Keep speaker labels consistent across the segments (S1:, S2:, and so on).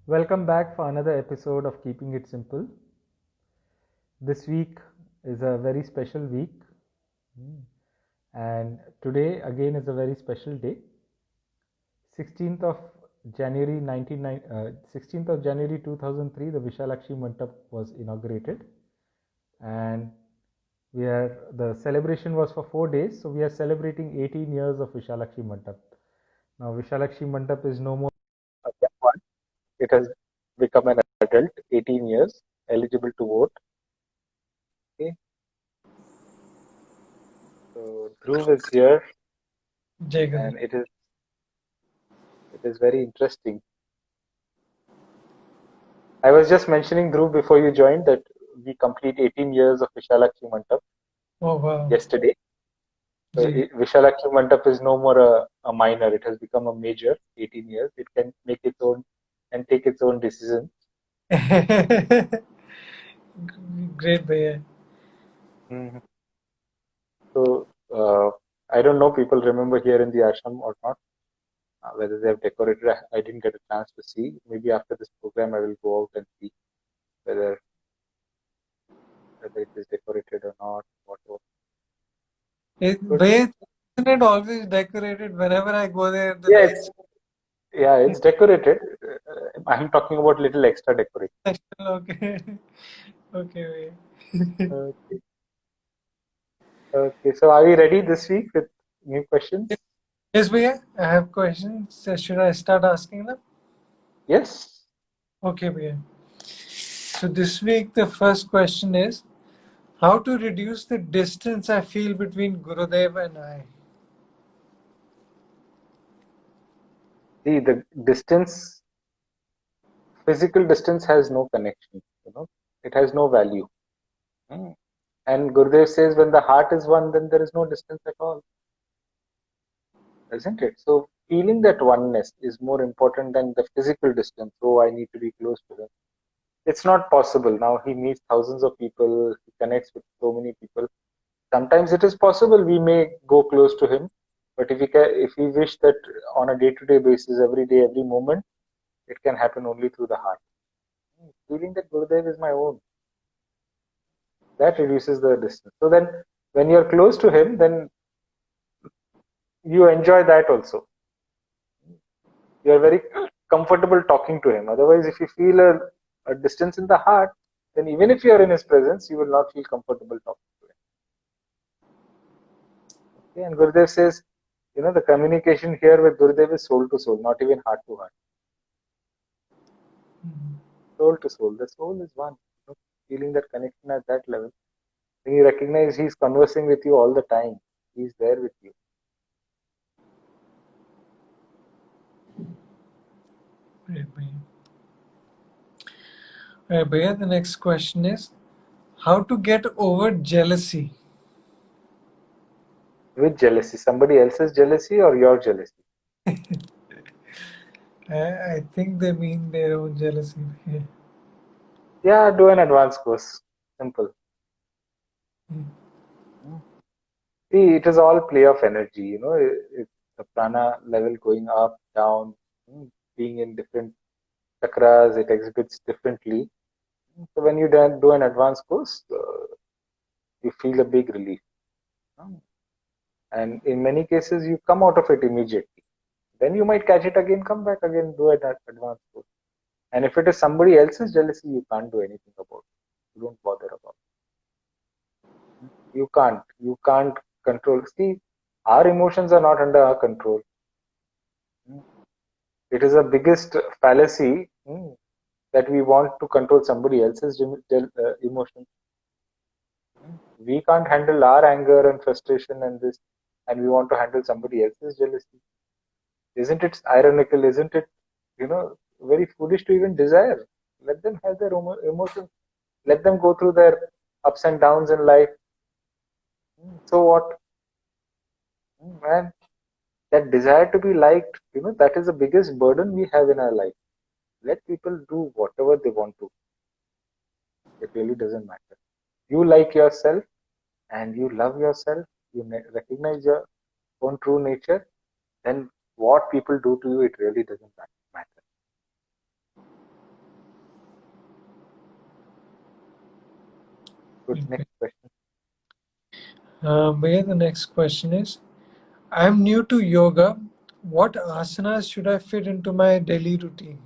S1: Welcome back for another episode of Keeping It Simple. This week is a very special week, and today again is a very special day. 16th of January 16th of January 2003, the Vishalakshi Mandap was inaugurated, and the celebration was for 4 days. So we are celebrating 18 years of Vishalakshi Mandap. Now Vishalakshi Mandap is no more a young one. It has become an adult, 18 years, eligible to vote. Okay. So Dhruv is here, and it is very interesting. I was just mentioning, Dhruv, before you joined, that we complete 18 years of Vishalakshi Mandap
S2: Oh wow.
S1: yesterday. So
S2: Ji.
S1: Vishalakshi Mandap is no more a minor; it has become a major. 18 years, it can make its own and take its own decisions.
S2: Great भैया.
S1: Mhm. So I don't know, people remember here in the ashram or not, whether they have decorated. I didn't get a chance to see. Maybe after this program, I will go out and see whether it is decorated or not. Whatever. Good.
S2: भैया, isn't it always decorated? Whenever I go there, the
S1: Yeah,
S2: lights
S1: it's decorated. I'm talking about little extra decoration.
S2: special. Okay. Okay भैया.
S1: Okay. Okay. So are we ready this week with new questions?
S2: Yes भैया, I have questions. Should I start asking them?
S1: Yes.
S2: Okay भैया. So this week the first question is how to reduce the distance I feel between Gurudev and I.
S1: See, the distance, physical distance has no connection. It has no value. Hmm. And Gurudev says, when the heart is one, then there is no distance at all, isn't it? So feeling that oneness is more important than the physical distance. Oh, I need to be close to him. It's not possible. Now he meets thousands of people, he connects with so many people. Sometimes it is possible we may go close to him, but if we wish that on a day-to-day basis, every day, every moment, it can happen only through the heart. Feeling that Gurudev is my own, that reduces the distance. So then, when you're close to him, then you enjoy that also. You're very comfortable talking to him. Otherwise, if you feel a distance in the heart, then even if you're in his presence, you will not feel comfortable talking to him. Okay? And Gurudev says, the communication here with Gurudev is soul to soul, not even heart to heart. Soul to soul. The soul is one. Feeling that connection at that level. When you recognize he's conversing with you all the time, he's there with you.
S2: Great भैया. Alright, भैया, the next question is how to get over jealousy.
S1: With jealousy, somebody else's jealousy or your jealousy?
S2: I think they mean their own jealousy. Yeah.
S1: Yeah, do an advanced course. Simple. See, it is all play of energy. It's the prana level going up, down, being in different chakras, it exhibits differently. So when you do an advanced course, you feel a big relief. And in many cases, you come out of it immediately. Then you might catch it again, come back again, do an advanced course. And if it is somebody else's jealousy, you can't do anything about it. You don't bother about it. You can't control. See, our emotions are not under our control. It is the biggest fallacy that we want to control somebody else's emotions. We can't handle our anger and frustration and we want to handle somebody else's jealousy. Isn't it ironical? Isn't it, very foolish to even desire? Let them have their emotions. Let them go through their ups and downs in life. So what? Man, that desire to be liked, that is the biggest burden we have in our life. Let people do whatever they want to. It really doesn't matter. You like yourself and you love yourself, you recognize your own true nature, then what people do to you, it really doesn't matter. Good. Next question.
S2: Bhaiya, the next question is, I'm new to yoga. What asanas should I fit into my daily routine?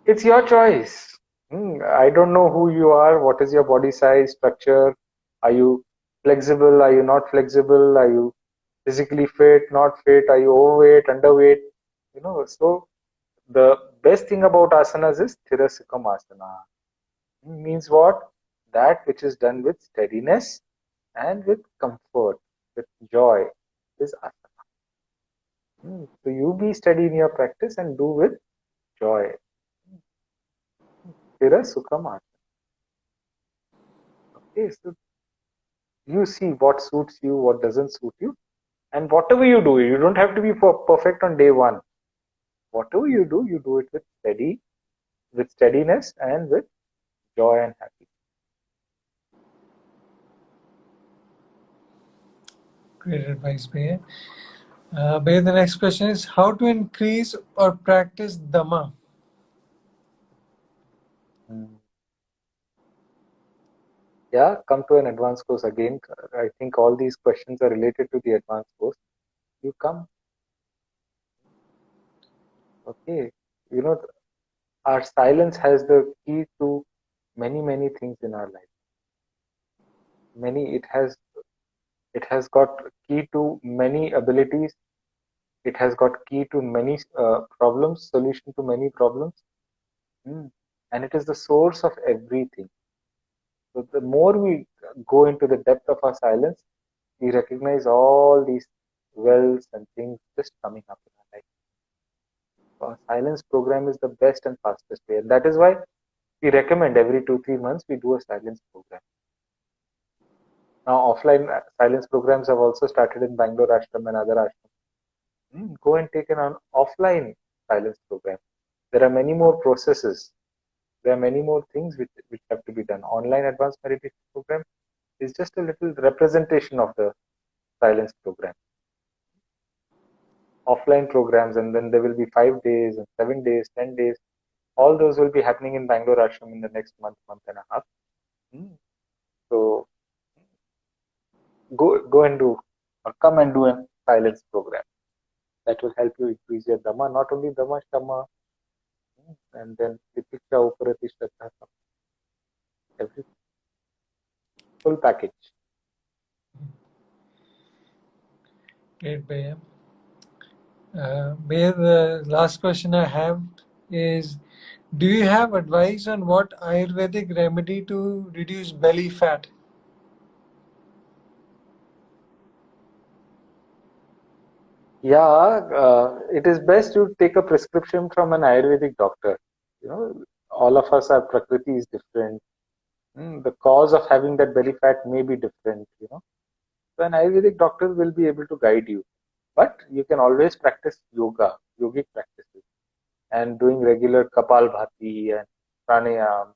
S1: It's your choice. I don't know who you are. What is your body size, structure? Are you flexible? Are you not flexible? Are you physically fit, not fit? Are you overweight, underweight? So the best thing about asanas is Thirasukam asana. Means what? That which is done with steadiness and with comfort, with joy is asana. So you be steady in your practice and do with joy. Thirasukam asana. Okay, so you see what suits you, what doesn't suit you, and whatever you don't have to be perfect on day one. Whatever you do it with steadiness and with joy and happiness.
S2: Great advice, Bhaiya. Bhaiya, the next question is, how to increase or practice Dhamma?
S1: Yeah, come to an advanced course again. I think all these questions are related to the advanced course. You come. Okay. Our silence has the key to many, many things in our life. It has got key to many abilities. It has got key to many problems, solution to many problems. And it is the source of everything. So the more we go into the depth of our silence, we recognize all these wells and things just coming up in our life. So our silence program is the best and fastest way. And that is why we recommend every 2-3 months we do a silence program. Now, offline silence programs have also started in Bangalore Ashram and other ashrams. Go and take an offline silence program. There are many more processes. There are many more things which have to be done. Online advanced meditation program is just a little representation of the silence program. Offline programs, and then there will be 5 days and 7 days, 10 days. All those will be happening in Bangalore Ashram in the next month and a half. So go and do, or come and do a silence program. That will help you increase your Dhamma, not only Dhamma, Shama, and then Titiksha, Uparati, Shraddha, everything. Full package.
S2: Great, Bhaiya. Bhaiya, the last question I have is, do you have advice on what Ayurvedic remedy to reduce belly fat?
S1: Yeah, it is best to take a prescription from an Ayurvedic doctor. All of us, our Prakriti is different. The cause of having that belly fat may be different. So an Ayurvedic doctor will be able to guide you. But you can always practice yogic practices, and doing regular Kapalbhati and pranayam,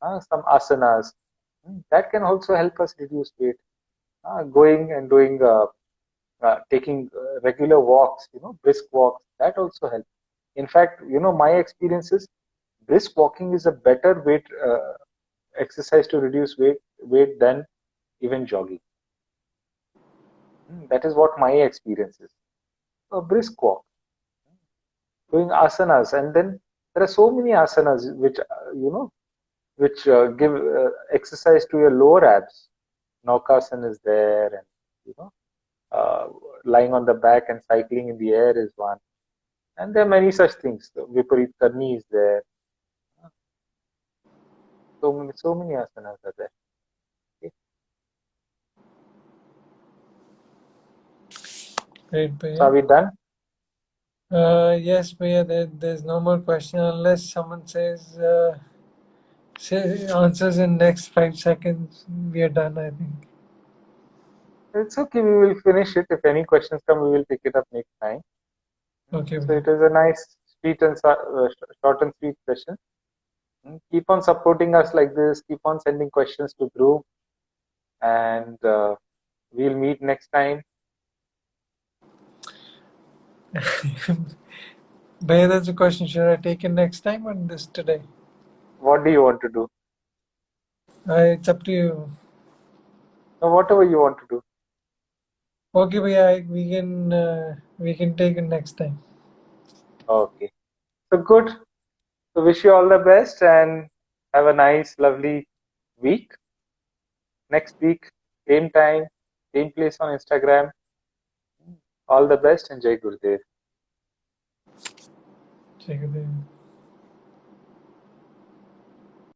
S1: some asanas. That can also help us reduce weight. Going and doing, taking regular walks, brisk walks, that also helps. In fact, my experience is brisk walking is a better weight exercise to reduce weight than even jogging. That is what my experience is. A brisk walk, doing asanas, and then there are so many asanas which give exercise to your lower abs. Naukasana is there, and you know, uh, lying on the back and cycling in the air is one. And there are many such things. The Viparit Karni is there. So many asanas are there. Okay.
S2: Great,
S1: So are
S2: Bhaiya.
S1: we done?
S2: Yes, Bhaiya, there's no more question unless someone say answers in next 5 seconds. We are done, I think.
S1: It's okay. We will finish it. If any questions come, we will pick it up next time.
S2: Okay,
S1: So
S2: Bhaiya.
S1: it is a nice, sweet and short and sweet session. Keep on supporting us like this. Keep on sending questions to group, and we'll meet next time.
S2: Bhaiya, that's a question. Should I take it next time or this today?
S1: What do you want to do?
S2: It's up to you.
S1: No, whatever you want to do.
S2: Okay, bhaiya, we can take it next time.
S1: Okay. So good. So wish you all the best and have a nice, lovely week. Next week, same time, same place on Instagram. All the best and Jai Gurudev.
S2: Take it.